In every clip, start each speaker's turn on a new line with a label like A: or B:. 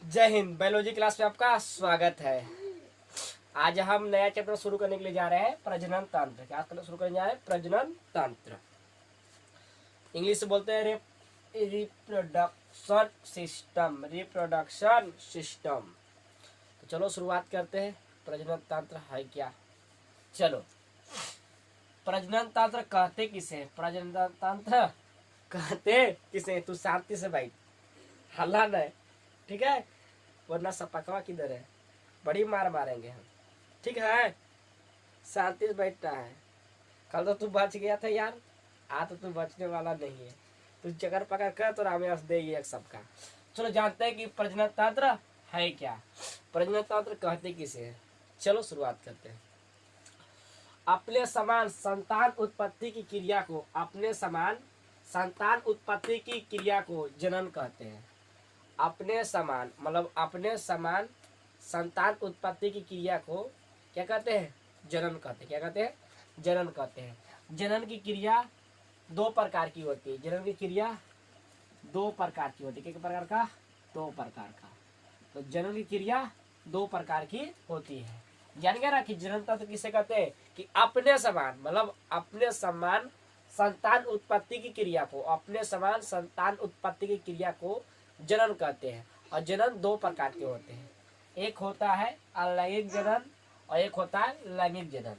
A: जय Hind. Biology class में आपका स्वागत है। आज हम नया चैप्टर शुरू करने के लिए जा रहे हैं प्रजनन तंत्र। क्या शुरू करने जा रहे हैं? प्रजनन तंत्र। इंग्लिश से बोलते हैं रिप्रोडक्शन सिस्टम। Reproduction system. तो चलो शुरुआत करते हैं। प्रजनन तंत्र है क्या? चलो, प्रजनन तंत्र कहते किसे? प्रजनन तंत्र कहते किसे? तू शांति से बैठ, हल्ला नहीं, ठीक है? वरना सपकवा किधर है? बड़ी मार मारेंगे हम, ठीक है? शांति से बैठना है। कल तो तू बच गया था यार, आज तो तू बचने वाला नहीं है। तू चक्कर पकड़ कर तो रामेश दे एक सबका। चलो जानते हैं कि प्रजनन तंत्र है क्या। प्रजनन तंत्र कहते किसे है? चलो शुरुआत करते हैं। अपने समान संतान उत्पत्ति की क्रिया को, अपने समान संतान उत्पत्ति की क्रिया को जनन कहते हैं। अपने समान मतलब अपने समान संतान उत्पत्ति की क्रिया को क्या कहते हैं? जनन कहते हैं। क्या कहते हैं? जनन कहते हैं। जनन की क्रिया दो प्रकार की होती है। जनन की क्रिया दो प्रकार की होती है। कितने प्रकार का? दो प्रकार का। तो जनन की क्रिया दो प्रकार की होती है। जान गया ना कि जनन तंत्र किसे कहते हैं? कि अपने समान मतलब अपने समान संतान उत्पत्ति की क्रिया को, अपने समान संतान उत्पत्ति की क्रिया को जनन कहते हैं। और जनन दो प्रकार के होते हैं। एक होता है अलैंगिक जनन और एक होता है लैंगिक जनन।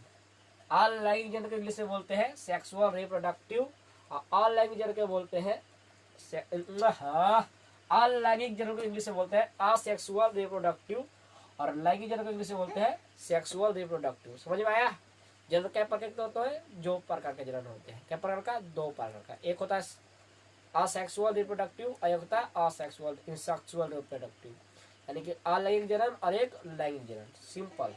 A: अलैंगिक जनन को इंग्लिश में बोलते हैं सेक्सुअल रिप्रोडक्टिव और अलैंगिक जनन को बोलते हैं अलैंगिक जनन को इंग्लिश में बोलते हैं असेक्सुअल रिप्रोडक्टिव और लैंगिक जनन को इंग्लिश में बोलते हैं सेक्सुअल रिप्रोडक्टिव। समझ में आया? जनन क्या प्रकार के होते हैं? जो प्रकार के जनन होते हैं। क्या प्रकार का? दो प्रकार का। एक होता है असेक्सुअल रिप्रोडक्टिव और एक होता है असेक्सुअल सेक्सुअल रिप्रोडक्टिव, यानी कि अलैंगिक जनन और एक लैंगिक जनन। सिंपल,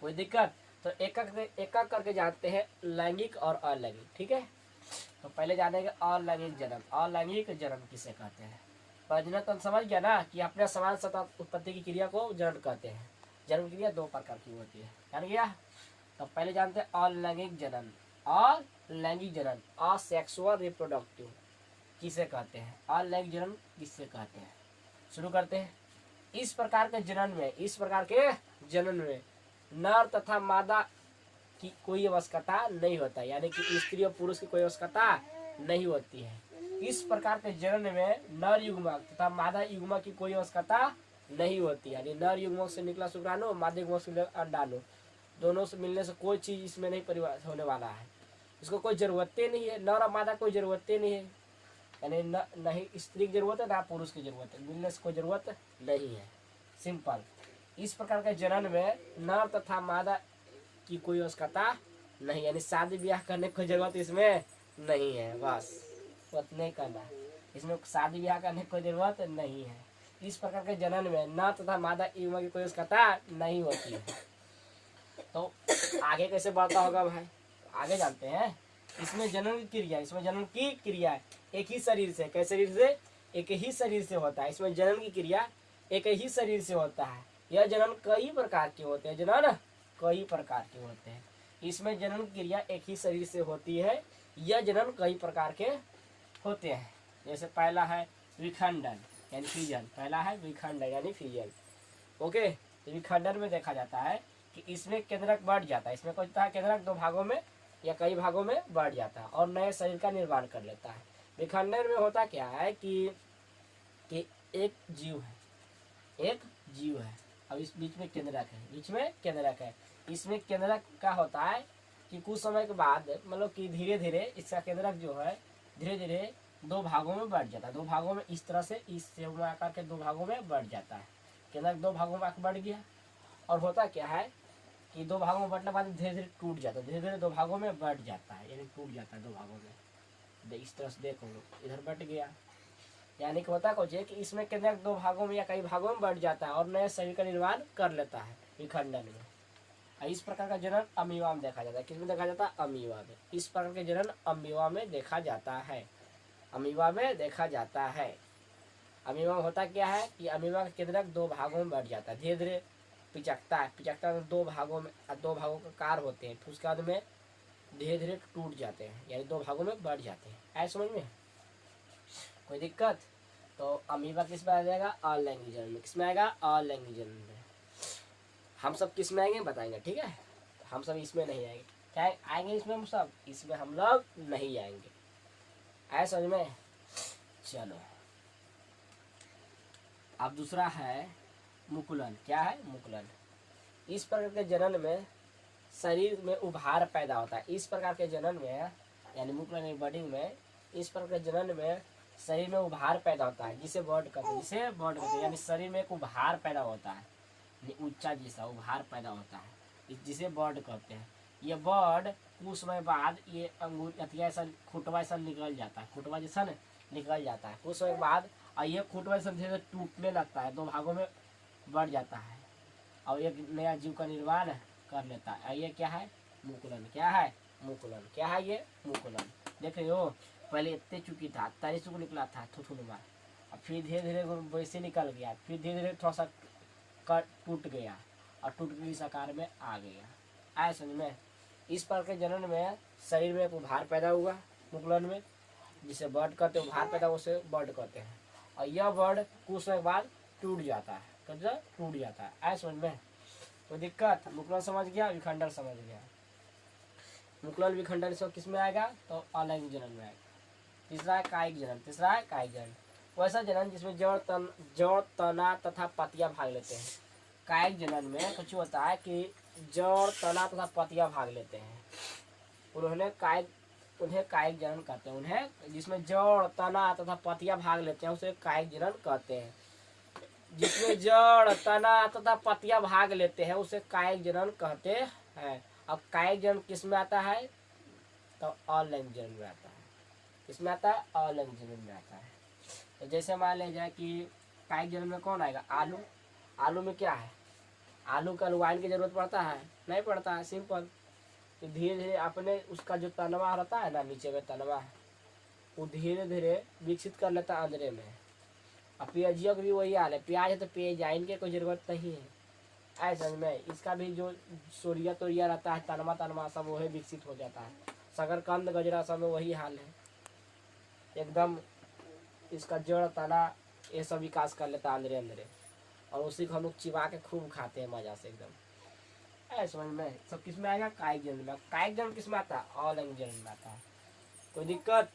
A: कोई दिक्कत? तो एक एक करके जानते हैं लैंगिक और अलैंगिक, ठीक है? तो पहले जानेंगे अलैंगिक जनन। अलैंगिक जनन किसे कहते हैं? प्रजनन तंत्र समझ गया ना कि अपने समान संतान उत्पत्ति की क्रिया को जनन कहते हैं। जनन क्रिया दो प्रकार की होती है, जान गया? तो पहले जानते हैं अलैंगिक जनन। अलैंगिक जनन असेक्सुअल रिप्रोडक्टिव किसे कहते हैं? अलैंगिक जनन किसे कहते हैं? शुरू करते हैं। इस प्रकार के जनन में नर तथा मादा की कोई आवश्यकता नहीं होता, यानी कि स्त्री और पुरुष की कोई आवश्यकता नहीं होती है। इस प्रकार के जनन में नर युग्मक तथा मादा युग्मक की कोई आवश्यकता नहीं होती, यानी नर युग्मक से निकला शुक्राणु, मादा युग्मक से निकला अंडाणु, दोनों से मिलने से कोई चीज इसमें नहीं परिवर्तित होने वाला है। इसको कोई जरूरत नहीं है। नर और मादा कोई जरूरत नहीं है, यानी नहीं स्त्री की जरूरत है ना पुरुष की जरूरत है। मिलने से कोई जरूरत नहीं है। सिंपल। इस प्रकार के जनन में नर तथा मादा की कोई आवश्यकता नहीं, यानी शादी ब्याह करने की जरूरत इसमें नहीं है। बस उतने करना है, इसमें शादी ब्याह करने की कोई जरूरत नहीं है। इस प्रकार के जनन में नर तथा मादा युग्म की कोई आवश्यकता नहीं होती है। तो आगे कैसे बढ़ता होगा भाई? आगे जानते हैं। इसमें जनन की क्रिया एक ही शरीर से, कैसे शरीर से? एक ही शरीर से होता है। इसमें जनन की क्रिया एक ही शरीर से होता है। यह जनन कई प्रकार के होते हैं। जनन कई प्रकार के होते हैं। इसमें जनन की क्रिया एक ही शरीर से होती है। यह जनन कई प्रकार के होते हैं। जैसे पहला है विखंडन यानी फ्यूजन। पहला है विखंडन यानी फ्यूजन। ओके, विखंडन में देखा जाता है कि इसमें केंद्रक बढ़ जाता है। इसमें क्या होता है? केंद्रक दो भागों में या कई भागों में बढ़ जाता है और नए शरीर का निर्माण कर लेता है। विखंडन में होता क्या है कि एक जीव है, अब इस बीच में केंद्रक है। इसमें केंद्रक का होता है कि कुछ समय के बाद मतलब कि धीरे धीरे इसका केंद्रक जो है धीरे धीरे दो भागों में बढ़ जाता है। दो भागों में इस तरह से इस आकार के दो भागों में बढ़ जाता है। केंद्रक दो भागों में बढ़ गया और होता क्या है कि दो भागों में बढ़ने के बाद धीरे धीरे टूट जाता है। धीरे धीरे दो भागों में बढ़ जाता है, यानी टूट जाता है दो भागों में। इस तरह से देखो, इधर बढ़ गया, यानी कि होता कुछ है कि इसमें केंद्रक दो भागों में या कई भागों में बढ़ जाता है और नए शरीर का निर्माण कर लेता है विखंडन में। इस प्रकार का जनन अमीबा में देखा जाता है। किसमें देखा जाता है? अमीबा में। इस प्रकार के जनन अमीबा में देखा जाता है। अमीबा में देखा जाता है। अमीबा में होता क्या है कि अमीबा का केंद्रक दो भागों में बढ़ जाता है, धीरे धीरे पिचकता है। दो भागों का कार होते हैं, फिर उसके बाद में धीरे धीरे टूट जाते हैं, यानी दो भागों में बढ़ जाते हैं। ऐसा समझ में? कोई दिक्कत? तो अमीबा किस में आ जाएगा, अलिंगी जनन में। किस में आएगा, अलिंगी जनन में। हम सब किस में आएंगे बताएंगे, ठीक है। हम सब इसमें नहीं आएंगे, क्या आएंगे इसमें, हम सब इसमें हम लोग नहीं आएंगे। आए समझ में। चलो अब दूसरा है मुकुलन। क्या है, मुकुलन। इस प्रकार के जनन में शरीर में उभार पैदा होता है। इस प्रकार के जनन में यानी मुकुलन बर्डिंग में, इस प्रकार के जनन में शरीर में उभार पैदा होता है, जिसे बर्ड कहते हैं। जिसे बर्ड कहते हैं यानी शरीर में एक उभार पैदा होता है, ऊंचा जैसा उभार पैदा होता है, जिसे बर्ड कहते हैं। ये बर्ड कुछ समय बाद ये अंगूर अथिया ऐसा खुटवा ऐसा निकल जाता है, खुटवा जैसा न निकल जाता है कुछ समय बाद, और ये खुटवा ऐसा धीरे टूटने लगता है, दो भागों में बढ़ जाता है और एक नया जीव का निर्माण कर लेता है। ये क्या है, मुकुलन। क्या है, मुकुलन। क्या है ये, मुकुलन। देख रहे हो, पहले इतने चुकी था, तारीसु को निकला था थुथुनुमा, और फिर धीरे धीरे वैसे निकल गया, फिर धीरे धीरे थोड़ा सा कट टूट गया और टूट के इस आकार में आ गया। आए समझ में। इस प्रकार के जनन में शरीर में एक उभार पैदा हुआ मुकुलन में, जिसे बर्ड कहते हैं। उभार पैदा उसे बर्ड कहते हैं, और यह बर्ड कुछ समय बाद टूट जाता है, टूट जाता है। आए समझ में, कोई दिक्कत। मुकुलन समझ गया, विखंडन समझ गया। मुकुलन विखंडन से किस में आएगा, तो अलिंगी जनन में आएगा। तीसरा है कायिक जनन। तीसरा है कायिक जनन, वैसा जनन जिसमें जड़ तना तथा पतिया भाग लेते हैं। कायिक जनन में कुछ होता है कि जड़ तना तथा पतिया भाग लेते हैं, उन्हें कायिक जनन कहते हैं। उन्हें जिसमें जड़ तना तथा पतिया भाग लेते हैं उसे कायिक जनन कहते हैं। जिसमें जड़ तना तथा पतिया भाग लेते हैं उसे कायिक जनन कहते हैं। अब कायिक जनन किस में आता है, तो अलिंगी जनन में आता है। इसमें आता है, अलिंगी जनन में आता है। तो जैसे मान लिया जाए कि कायिक जनन में कौन आएगा, आलू। आलू में क्या है, आलू का लुआइन की जरूरत पड़ता है, नहीं पड़ता है, सिंपल। तो धीरे धीरे अपने उसका जो तनवा रहता है ना, नीचे में तनवा, वो धीरे धीरे विकसित कर लेता है अंदर में। और प्याजियों का भी वही हाल है, प्याज है तो प्याजाइन की कोई जरूरत नहीं है। ऐसा में इसका भी जो सूर्या तोरिया रहता है, तनवा सब वही विकसित हो जाता है। शकरकंद गजरा सब में वही हाल है, एकदम इसका जड़ तना ये सब विकास कर लेता है अंदरे, और उसी को हम लोग चिबा के खूब खाते हैं मजा से एकदम। ऐसे समझ में। सब किस में आएगा, कायिक जनन में। कायिक जनन किस में आता है, अलिंगी जनन में आता है। कोई दिक्कत।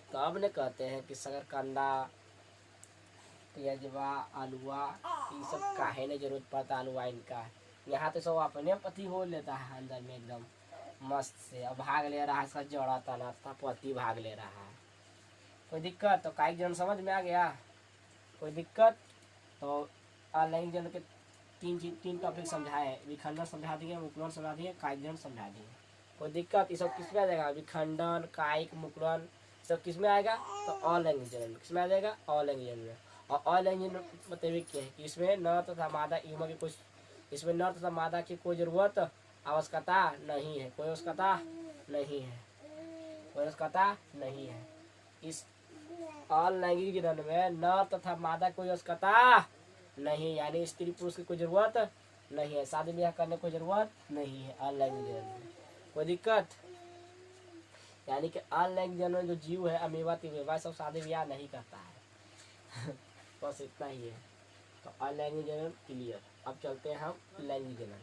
A: तो अब ने कहते हैं कि शकरकंदा, प्याजवा, आलूआ, ये सब काहे ने जरूरत पड़ता आलूआ इनका। यहाँ तो सब अपने पति हो लेता है अंदर में एकदम मस्त से, और भाग ले रहा है, इसका जड़ा तना था पति भाग ले रहा है। कोई दिक्कत। तो कायिक जनन समझ में आ गया, कोई दिक्कत। तो अलिंगी जनन के तीन टॉपिक समझाए, विखंडन समझा दिए, मुकुलन समझा दिए, कायिक जनन समझा दिए। कोई दिक्कत। ये सब किस में आ जाएगा, विखंडन, कायिक, मुकुलन सब किस में आएगा, तो अलिंगी जनन में। किस में आ जाएगा, अलिंगी जनन में। और अलिंगी जनन मतलब क्या है कि इसमें नर तथा मादा युग्म की कुछ, इसमें नर तथा मादा की कोई जरूरत आवश्यकता नहीं है, कोई आवश्यकता नहीं है, कोई आवश्यकता नहीं है। इस अलिंगी जनन में नर तथा मादा कोई आवश्यकता नहीं, यानी स्त्री पुरुष की कोई जरूरत नहीं है, शादी ब्याह करने की जरूरत नहीं है अलिंगी जनन में। कोई दिक्कत। यानी कि अलिंगी जनन में जो जीव है, अमीबा तिमीबा, सब शादी ब्याह नहीं करता है बस इतना ही है। तो अलिंगी जनन क्लियर। अब चलते हैं हम लैंगिक जनन।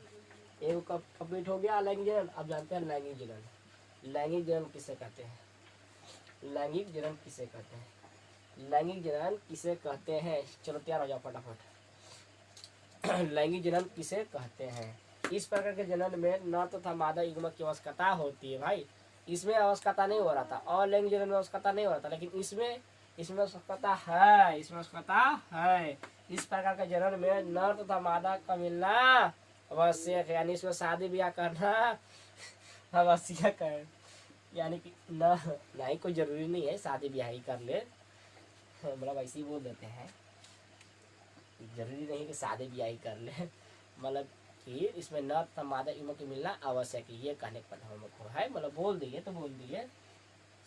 A: एक कब कंप्लीट हो गया लैंगिक जनन। अब जानते हैं लैंगिक जनन। लैंगिक जनन किसे कहते हैं, लैंगिक जनन किसे कहते हैं, लैंगिक जनन किसे कहते हैं। चलो तैयार हो जाओ फटाफट। लैंगिक जनन किसे कहते हैं। इस प्रकार के जनन में नर तथा मादा युग्म की आवश्यकता होती है। भाई इसमें आवश्यकता नहीं हो रहा था, अलिंगी जनन में आवश्यकता नहीं हो रहा था, लेकिन इसमें आवश्यकता है, इसमें आवश्यकता है। इस प्रकार के जनन में नर तथा मादा का मिलना आवश्यक है, यानी इसमें शादी ब्याह करना आवश्यक है। यानी कि नहीं कोई जरूरी नहीं है शादी ब्याह ही कर ले, मतलब ऐसे ही बोल देते हैं, जरूरी नहीं कि शादी ब्याह ही कर ले, मतलब कि इसमें नर तथा मादा युग्म की मिलना आवश्यक है, ये कहने पर हमको है, मतलब बोल दिए तो बोल दिए।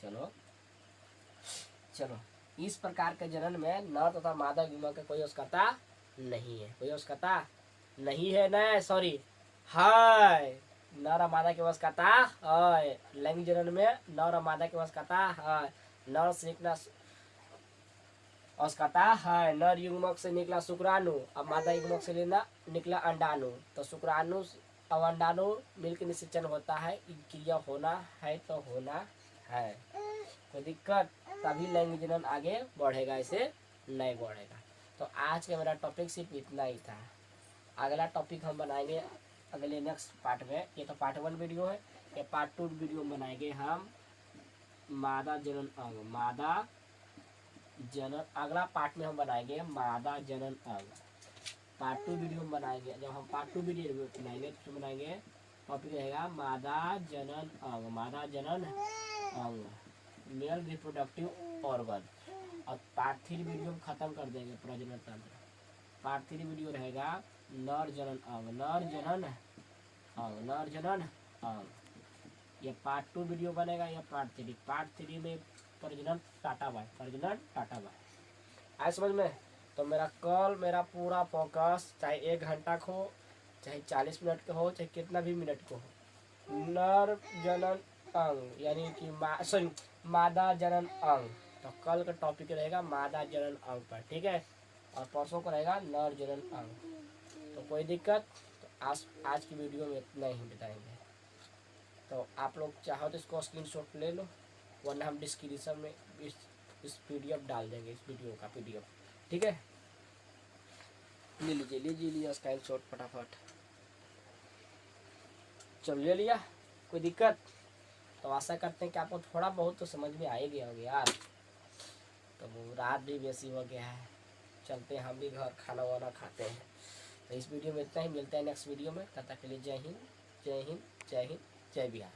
A: चलो इस प्रकार के जनन में नर तथा मादा युग्म की कोई आवश्यकता नहीं है, कोई आवश्यकता नहीं है, न सॉरी है, नर और मादा की आवश्यकता है। लैंगिक जनन में नर और मादा की आवश्यकता है। नर सीखना और कहता है नर युग्मक से निकला शुक्राणु, अब मादा युग्मक से लेना निकला अंडाणु, तो शुक्राणु और अंडाणु मिलकर निषेचन होता है, क्रिया होना है तो होना है, कोई दिक्कत, तभी लैंगिक जनन आगे बढ़ेगा, इसे नहीं बढ़ेगा। तो आज का मेरा टॉपिक सिर्फ इतना ही था। अगला टॉपिक हम बनाएंगे अगले नेक्स्ट पार्ट में। ये तो पार्ट 1 वीडियो है, ये पार्ट 2 वीडियो बनाएंगे हम मादा जनन अंग, मादा जनन, अगला पार्ट में हम बनाएंगे मादा जनन अंग। पार्ट 2 वीडियो हम बनाएंगे, जब हम पार्ट 2 वीडियो बनाएंगे तो बनाएंगे टॉपिक रहेगा मादा जनन अंग, मादा जनन अंग, मेल रिप्रोडक्टिव ऑर्गन। और पार्ट 3 वीडियो हम खत्म कर देंगे प्रजनन तंत्र। पार्ट 3 वीडियो रहेगा नर जनन अंग, नर जनन अंग, नर जनन अंग। ये पार्ट 2 वीडियो बनेगा, या पार्ट 3। पार्ट 3 में प्रजनन टाटा बाय, प्रजनन टाटा बाय। आए समझ में? तो मेरा पूरा फोकस चाहे 1 घंटा का हो, चाहे 40 मिनट का हो, चाहे कितना भी मिनट का हो, नर जनन अंग यानी कि मादा जनन अंग। तो कल का टॉपिक रहेगा मादा जनन अंग पर, ठीक है, और परसों को रहेगा नर जनन अंग। तो कोई दिक्कत, तो आज की वीडियो में इतना ही बताएंगे। तो आप लोग चाहो तो इसको स्क्रीनशॉट ले लो, वरना हम डिस्क्रिप्शन में इस PDF डाल देंगे, इस वीडियो का PDF, ठीक है। ले लीजिए स्क्रीनशॉट फटाफट। चल ले लिया, कोई दिक्कत? तो आशा करते हैं कि आपको थोड़ा बहुत तो समझ में आ ही गया होगा यार। तो रात भी बेसी हो गया है, चलते हैं हम भी घर, खाना वाना खाते हैं। तो इस वीडियो में इतना ही, मिलते हैं नेक्स्ट वीडियो में। तब तक के लिए जय हिंद, जय हिंद, जय हिंद, जय बिहार।